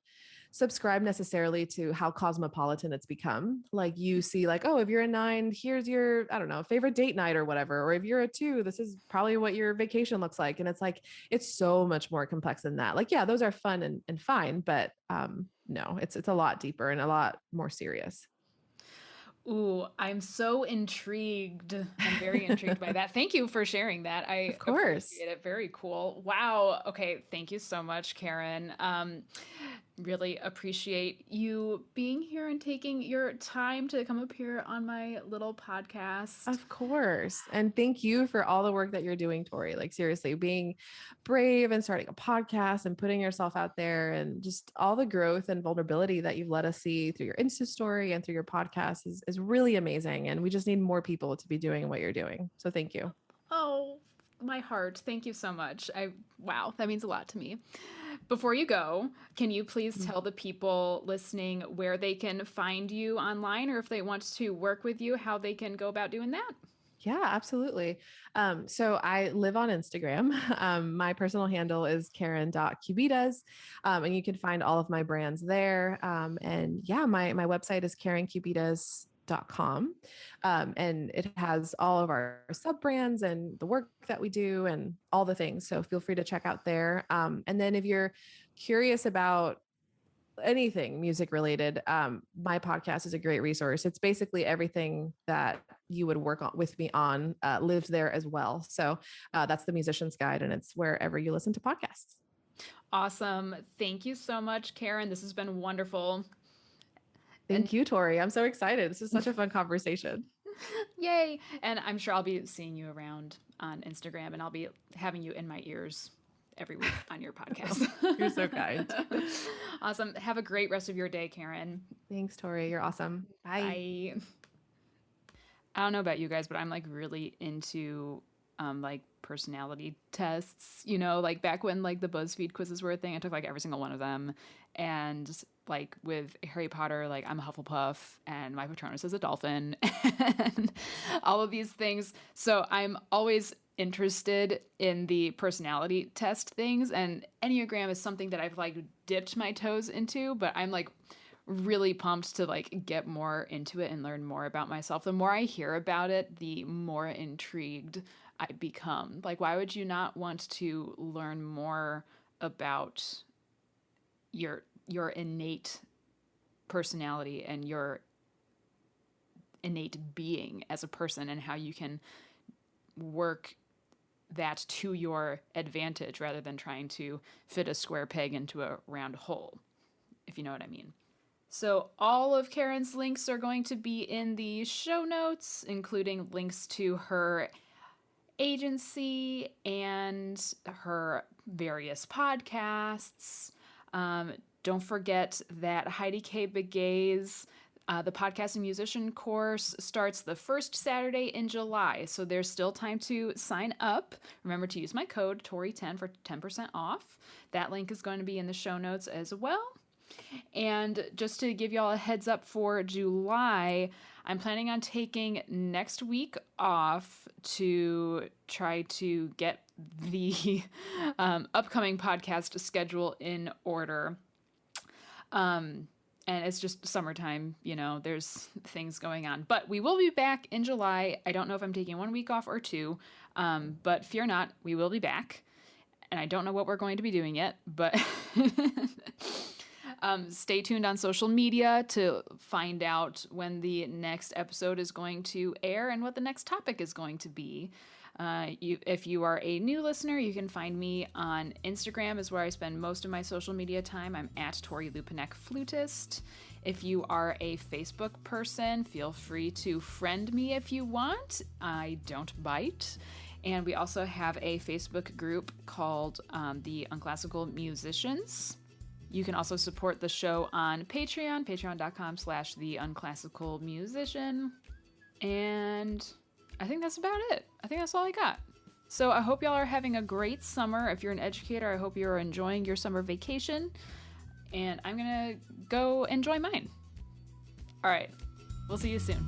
subscribe necessarily to how cosmopolitan it's become. Like you see like, oh, if you're a 9, here's your, I don't know, favorite date night or whatever. Or if you're a 2, this is probably what your vacation looks like. And it's like, it's so much more complex than that. Like, yeah, those are fun and fine, but no, it's a lot deeper and a lot more serious. Ooh, I'm so intrigued. I'm very intrigued by that. Thank you for sharing that. I Of course. appreciate it. Very cool. Wow. Okay. Thank you so much, Karen. Really appreciate you being here and taking your time to come up here on my little podcast. Of course. And thank you for all the work that you're doing, Tori. Like seriously, being brave and starting a podcast and putting yourself out there and just all the growth and vulnerability that you've let us see through your Insta story and through your podcast is really amazing. And we just need more people to be doing what you're doing. So thank you. Oh, my heart. Thank you so much. Wow, that means a lot to me. Before you go, can you please tell the people listening where they can find you online, or if they want to work with you, how they can go about doing that? Yeah, absolutely. So I live on Instagram. My personal handle is karen.cubides. And you can find all of my brands there. And yeah, my website is karencubides.com. And it has all of our sub brands and the work that we do and all the things. So feel free to check out there. And then if you're curious about anything music related, my podcast is a great resource. It's basically everything that you would work on with me on lives there as well. So that's the Musician's Guide, and it's wherever you listen to podcasts. Awesome. Thank you so much, Karen. This has been wonderful. Thank you, Tori. I'm so excited. This is such a fun conversation. Yay. And I'm sure I'll be seeing you around on Instagram, and I'll be having you in my ears every week on your podcast. You're so kind. Awesome. Have a great rest of your day, Karen. Thanks, Tori. You're awesome. Bye. Bye. I don't know about you guys, but I'm like really into like personality tests, you know, like back when like the BuzzFeed quizzes were a thing, I took like every single one of them. And like with Harry Potter, like I'm a Hufflepuff and my Patronus is a dolphin and all of these things. So I'm always interested in the personality test things, and Enneagram is something that I've like dipped my toes into, but I'm like really pumped to like get more into it and learn more about myself. The more I hear about it, the more intrigued I become. Like, why would you not want to learn more about your innate personality and your innate being as a person, and how you can work that to your advantage rather than trying to fit a square peg into a round hole, if you know what I mean. So all of Karen's links are going to be in the show notes, including links to her agency and her various podcasts. Don't forget that Heidi K. Begay's the Podcast and Musician course starts the first Saturday in July, so there's still time to sign up. Remember to use my code Tori10 for 10% off. That link is going to be in the show notes as well. And just to give y'all a heads up for July, I'm planning on taking next week off to try to get the upcoming podcast schedule in order. And it's just summertime, you know, there's things going on. But we will be back in July. I don't know if I'm taking 1 week off or 2, but fear not, we will be back. And I don't know what we're going to be doing yet, but Stay tuned on social media to find out when the next episode is going to air and what the next topic is going to be. If you are a new listener, you can find me on Instagram, is where I spend most of my social media time. I'm at Tori Lupinek Flutist. If you are a Facebook person, feel free to friend me if you want. I don't bite. And we also have a Facebook group called the Unclassical Musicians. You can also support the show on Patreon, patreon.com/the Unclassical Musician. And I think that's about it. I think that's all I got. So I hope y'all are having a great summer. If you're an educator, I hope you're enjoying your summer vacation. And I'm going to go enjoy mine. All right. We'll see you soon.